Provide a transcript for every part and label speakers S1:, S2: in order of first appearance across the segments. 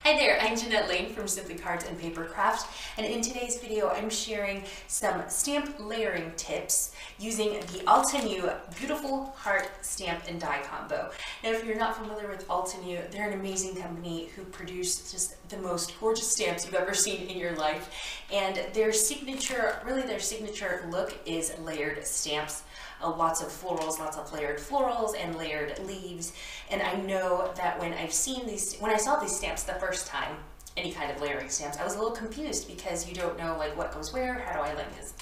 S1: Hi there, I'm Jeanette Lane from Simply Cards and Paper Craft, and in today's video I'm sharing some stamp layering tips using the Altenew Beautiful Heart Stamp and Die Combo. Now if you're not familiar with Altenew, they're an amazing company who produce just the most gorgeous stamps you've ever seen in your life, and their signature look is layered stamps. Lots of florals, lots of layered florals and layered leaves. And I know that when I saw these stamps the first time, any kind of layering stamps, I was a little confused because you don't know like what goes where, how do I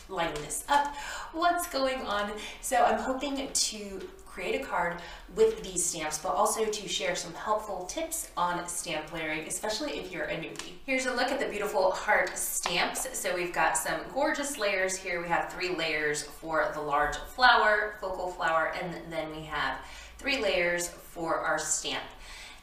S1: line this up, what's going on. So I'm hoping to create a card with these stamps, but also to share some helpful tips on stamp layering, especially if you're a newbie. Here's a look at the beautiful heart stamps. So we've got some gorgeous layers here. We have 3 layers for the large flower, focal flower, and then we have 3 layers for our stamp.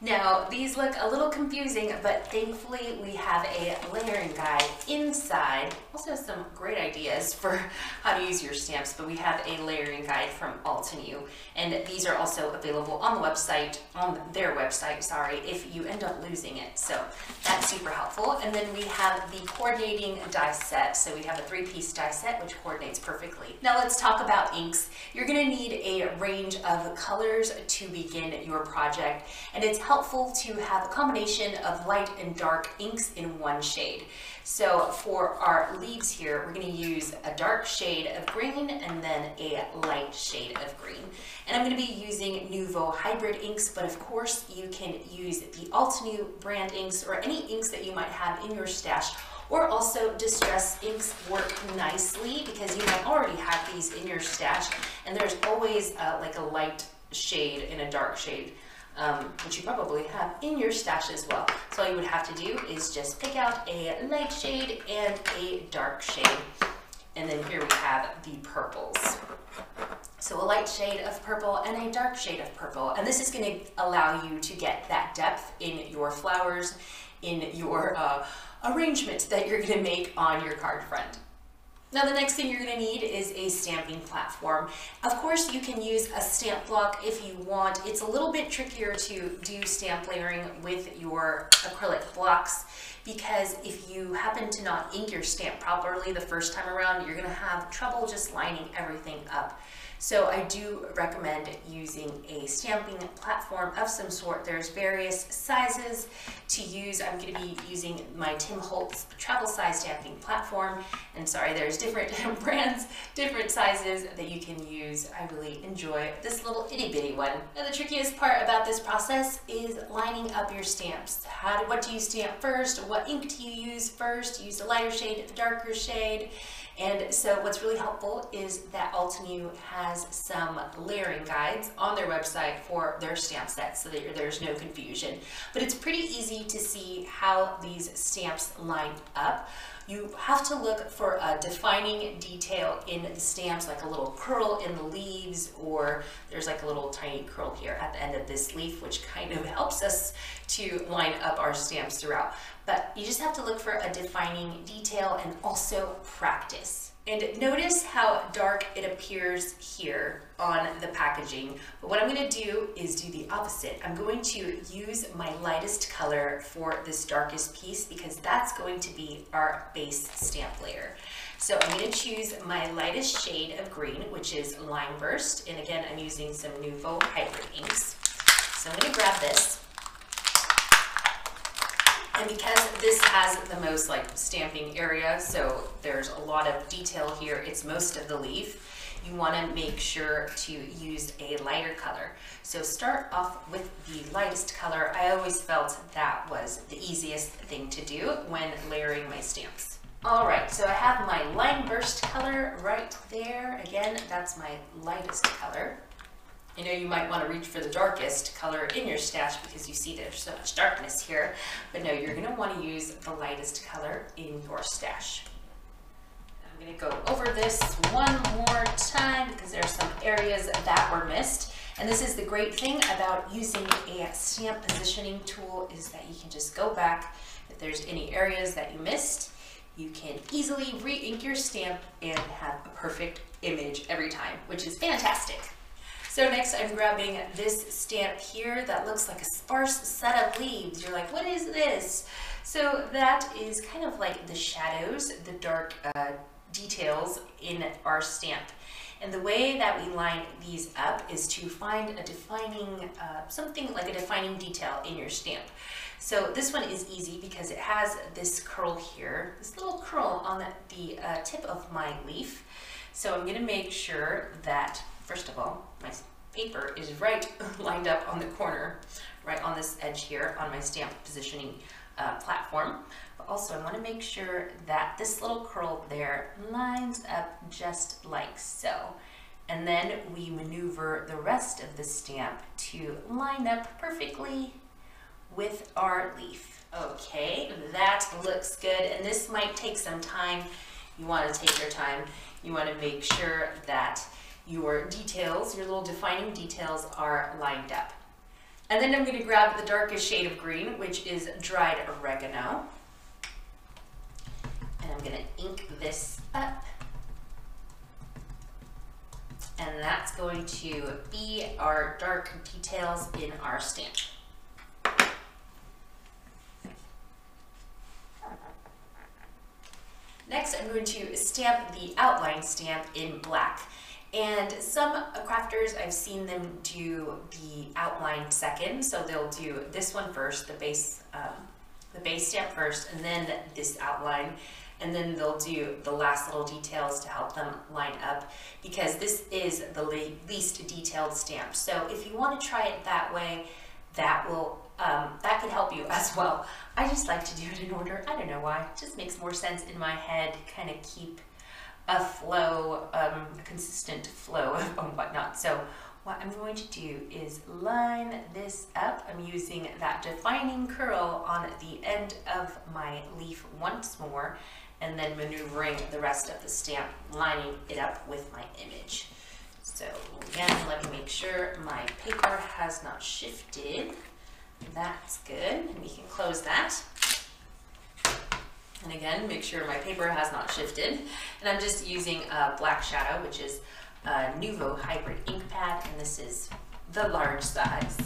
S1: Now, these look a little confusing, but thankfully we have a layering guide inside. Also some great ideas for how to use your stamps, but we have a layering guide from Altenew, and these are also available on the website, on their website, sorry, if you end up losing it. So that's super helpful. And then we have the coordinating die set. So we have a 3-piece die set, which coordinates perfectly. Now let's talk about inks. You're gonna need a range of colors to begin your project, and it's helpful to have a combination of light and dark inks in one shade. So for our leaves here, we're going to use a dark shade of green and then a light shade of green. And I'm going to be using Nuvo hybrid inks, but of course you can use the Altenew brand inks or any inks that you might have in your stash. Or also distress inks work nicely because you might already have these in your stash, and there's always like a light shade and a dark shade, which you probably have in your stash as well. So all you would have to do is just pick out a light shade and a dark shade. And then here we have the purples. So a light shade of purple and a dark shade of purple. And this is going to allow you to get that depth in your flowers, in your arrangement that you're going to make on your card front. Now the next thing you're going to need is a stamping platform. Of course you can use a stamp block if you want. It's a little bit trickier to do stamp layering with your acrylic blocks because if you happen to not ink your stamp properly the first time around, you're going to have trouble just lining everything up. So I do recommend using a stamping platform of some sort. There's various sizes to use. I'm going to be using my Tim Holtz travel size stamping platform. And sorry, there's different brands, different sizes that you can use. I really enjoy this little itty bitty one. Now the trickiest part about this process is lining up your stamps. What do you stamp first? What ink do you use first? Use the lighter shade, the darker shade. And so what's really helpful is that Altenew has some layering guides on their website for their stamp sets so that there's no confusion. But it's pretty easy to see how these stamps line up. You have to look for a defining detail in the stamps, like a little curl in the leaves, or there's like a little tiny curl here at the end of this leaf, which kind of helps us to line up our stamps throughout. But you just have to look for a defining detail and also practice. And notice how dark it appears here on the packaging. But what I'm going to do is do the opposite. I'm going to use my lightest color for this darkest piece because that's going to be our base stamp layer. So I'm going to choose my lightest shade of green, which is Lime Burst. And again, I'm using some Nuvo hybrid inks. So I'm going to grab this. And because this has the most like stamping area, so there's a lot of detail here, it's most of the leaf, you want to make sure to use a lighter color. So start off with the lightest color. I always felt that was the easiest thing to do when layering my stamps. Alright, so I have my Lime Burst color right there. Again, that's my lightest color. I know you might want to reach for the darkest color in your stash because you see there's so much darkness here, but no, you're going to want to use the lightest color in your stash. I'm going to go over this one more time because there are some areas that were missed. And this is the great thing about using a stamp positioning tool is that you can just go back. If there's any areas that you missed, you can easily re-ink your stamp and have a perfect image every time, which is fantastic. So So next I'm grabbing this stamp here that looks like a sparse set of leaves. You're like, what is this? So that is kind of like the shadows, the dark details in our stamp. And the way that we line these up is to find a defining, something like a defining detail in your stamp. So this one is easy because it has this curl here, this little curl on the tip of my leaf. So I'm gonna make sure that, first of all, my paper is right lined up on the corner, right on this edge here on my stamp positioning platform. But also I wanna make sure that this little curl there lines up just like so. And then we maneuver the rest of the stamp to line up perfectly with our leaf. Okay, that looks good, and this might take some time. You want to take your time. You want to make sure that your details, your little defining details, are lined up. And then I'm going to grab the darkest shade of green, which is dried oregano, and I'm going to ink this up. And that's going to be our dark details in our stamp. Next, I'm going to stamp the outline stamp in black. And some crafters, I've seen them do the outline second. So they'll do this one first, the base stamp first, and then this outline. And then they'll do the last little details to help them line up, because this is the least detailed stamp. So if you want to try it that way, that will that can help you as well. I just like to do it in order. I don't know why. It just makes more sense in my head, kind of keep a flow, a consistent flow and whatnot. So what I'm going to do is line this up. I'm using that defining curl on the end of my leaf once more, and then maneuvering the rest of the stamp, lining it up with my image. So again, let me make sure my paper has not shifted. That's good, and we can close that. And again, make sure my paper has not shifted. And I'm just using a black shadow, which is a Nuvo Hybrid ink pad, and this is the large size.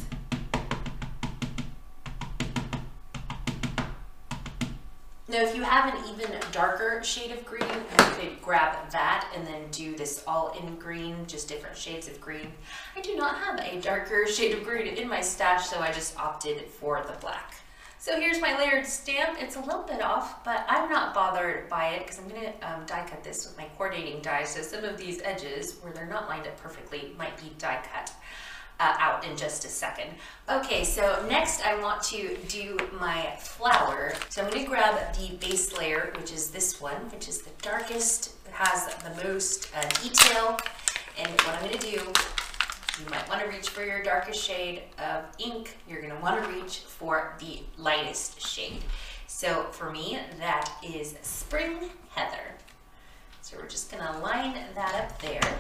S1: Now, if you have an even darker shade of green, you could grab that and then do this all in green, just different shades of green. I do not have a darker shade of green in my stash, so I just opted for the black. So here's my layered stamp. It's a little bit off, but I'm not bothered by it because I'm going to die cut this with my coordinating die. So some of these edges where they're not lined up perfectly might be die cut out in just a second. Okay, so next I want to do my flower. So I'm going to grab the base layer, which is this one, which is the darkest, it has the most detail. And what I'm going to do, you might want to reach for your darkest shade of ink. You're going to want to reach for the lightest shade. So for me, that is Spring Heather. So we're just going to line that up there.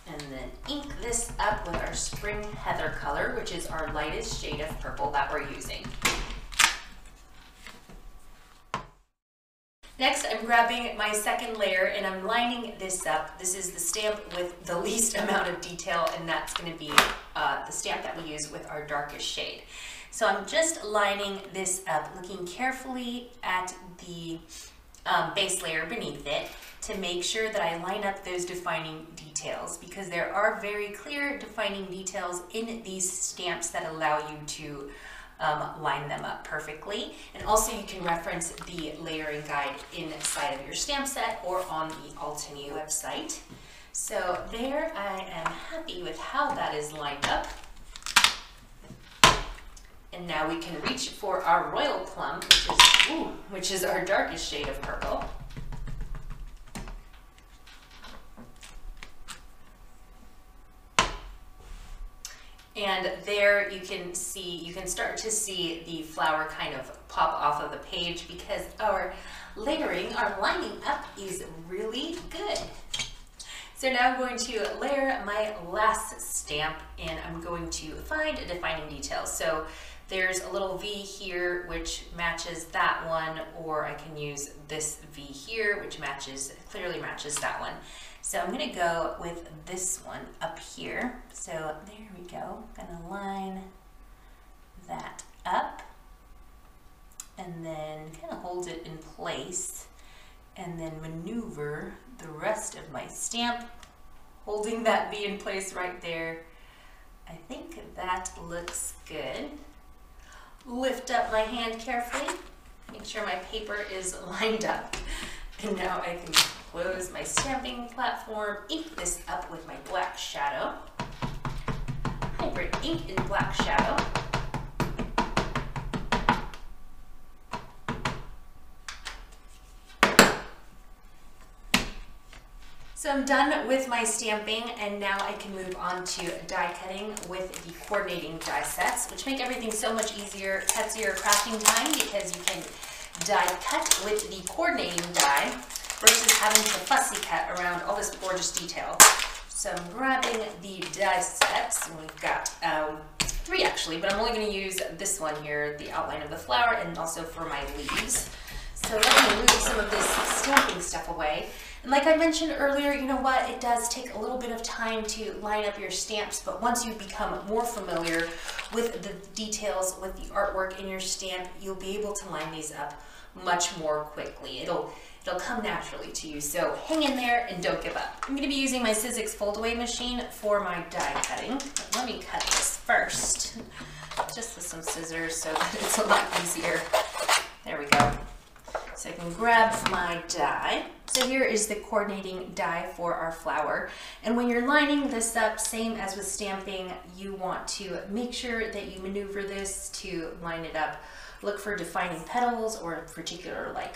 S1: And then ink this up with our Spring Heather color, which is our lightest shade of purple that we're using. Next, I'm grabbing my second layer and I'm lining this up. This is the stamp with the least amount of detail, and that's going to be the stamp that we use with our darkest shade. So I'm just lining this up, looking carefully at the base layer beneath it to make sure that I line up those defining details, because there are very clear defining details in these stamps that allow you to line them up perfectly. And also you can reference the layering guide inside of your stamp set or on the Altenew website. So there, I am happy with how that is lined up. And now we can reach for our Royal Plum, which is our darkest shade of purple. And there you can see, you can start to see the flower kind of pop off of the page because our layering, our lining up is really good. So now I'm going to layer my last stamp and I'm going to find a defining detail. So there's a little V here which matches that one, or I can use this V here which clearly matches that one. So I'm gonna go with this one up here. So there we go. Gonna line that up and then kind of hold it in place and then maneuver the rest of my stamp, holding that V in place right there. I think that looks good. Lift up my hand carefully, make sure my paper is lined up. And now I can close my stamping platform, ink this up with my black shadow. Hybrid ink in black shadow. So I'm done with my stamping, and now I can move on to die cutting with the coordinating die sets, which make everything so much easier, cuts your crafting time because you can die cut with the coordinating die versus having to fussy cut around all this gorgeous detail. So I'm grabbing the die sets, and we've got 3 actually, but I'm only going to use this one here, the outline of the flower, and also for my leaves. So let me move some of this stamping stuff away. And like I mentioned earlier, you know what, it does take a little bit of time to line up your stamps, but once you become more familiar with the details, with the artwork in your stamp, you'll be able to line these up much more quickly. It'll come naturally to you, so hang in there and don't give up. I'm going to be using my Sizzix fold-away machine for my die cutting. But let me cut this first, just with some scissors so that it's a lot easier. There we go. So I can grab my die. So here is the coordinating die for our flower. And when you're lining this up, same as with stamping, you want to make sure that you maneuver this to line it up. Look for defining petals or a particular like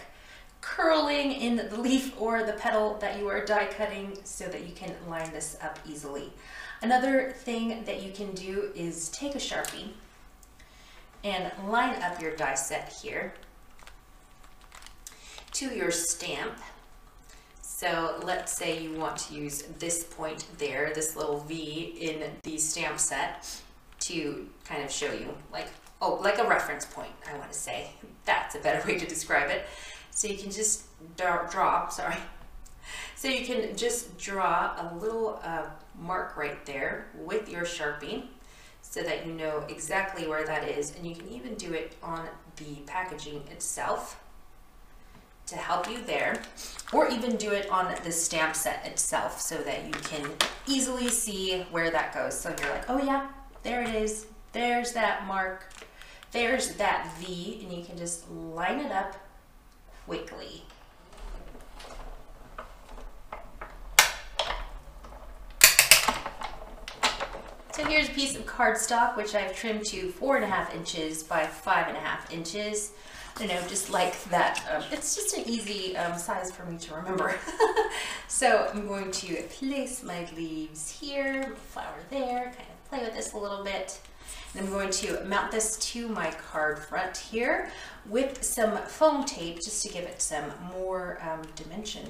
S1: curling in the leaf or the petal that you are die cutting so that you can line this up easily. Another thing that you can do is take a Sharpie and line up your die set here to your stamp. So let's say you want to use this point there, this little V in the stamp set to kind of show you like, oh, like a reference point, I want to say. That's a better way to describe it. So you can just draw, sorry. So you can just draw a little mark right there with your Sharpie so that you know exactly where that is. And you can even do it on the packaging itself to help you there, or even do it on the stamp set itself so that you can easily see where that goes. So you're like, oh yeah, there it is. There's that mark. There's that V, and you can just line it up quickly. So here's a piece of cardstock, which I've trimmed to 4.5 inches by 5.5 inches. I don't know, just like that. It's just an easy size for me to remember. So I'm going to place my leaves here, flower there, kind of play with this a little bit. And I'm going to mount this to my card front here with some foam tape just to give it some more dimension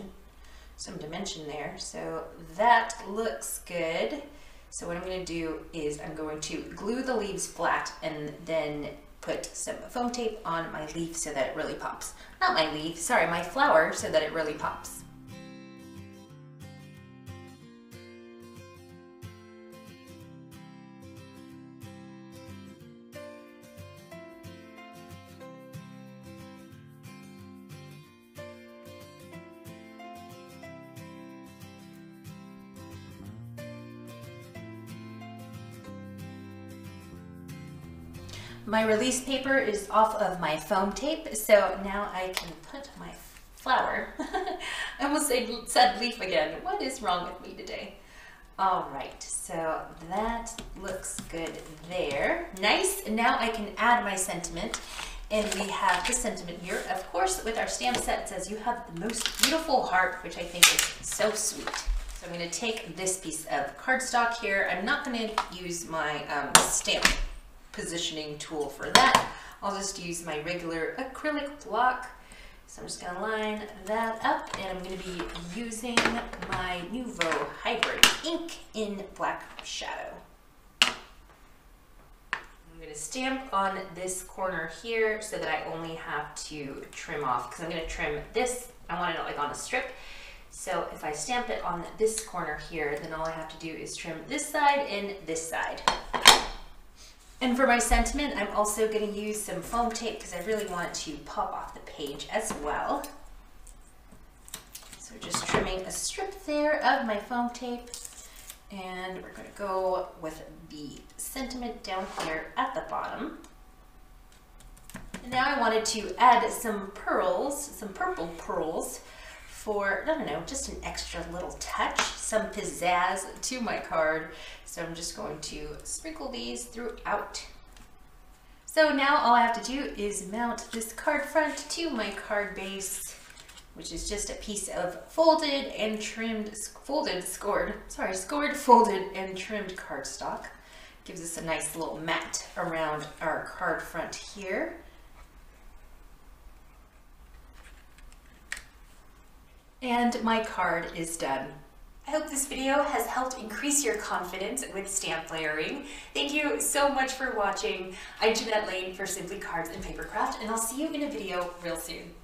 S1: there. So that looks good. So what I'm going to do is I'm going to glue the leaves flat and then put some foam tape on my leaf so that it really pops. Not my leaf, sorry, my flower, so that it really pops. My release paper is off of my foam tape, so now I can put my flower. I almost said leaf again. What is wrong with me today? All right, so that looks good there. Nice, and now I can add my sentiment. And we have this sentiment here. Of course, with our stamp set, it says you have the most beautiful heart, which I think is so sweet. So I'm gonna take this piece of cardstock here. I'm not gonna use my stamp positioning tool for that. I'll just use my regular acrylic block. So I'm just gonna line that up, and I'm gonna be using my Nuvo Hybrid ink in black shadow. I'm gonna stamp on this corner here so that I only have to trim off, because I'm gonna trim this. I want it like on a strip. So if I stamp it on this corner here, then all I have to do is trim this side and this side. And for my sentiment, I'm also going to use some foam tape because I really want it to pop off the page as well. So just trimming a strip there of my foam tape, and we're going to go with the sentiment down here at the bottom. And now I wanted to add some pearls, some purple pearls, for, I don't know, just an extra little touch, some pizzazz to my card. So I'm just going to sprinkle these throughout. So now all I have to do is mount this card front to my card base, which is just a piece of folded and trimmed, scored, folded and trimmed cardstock. Gives us a nice little mat around our card front here. And my card is done. I hope this video has helped increase your confidence with stamp layering. Thank you so much for watching. I'm Jeanette Lane for Simply Cards and Papercraft, and I'll see you in a video real soon.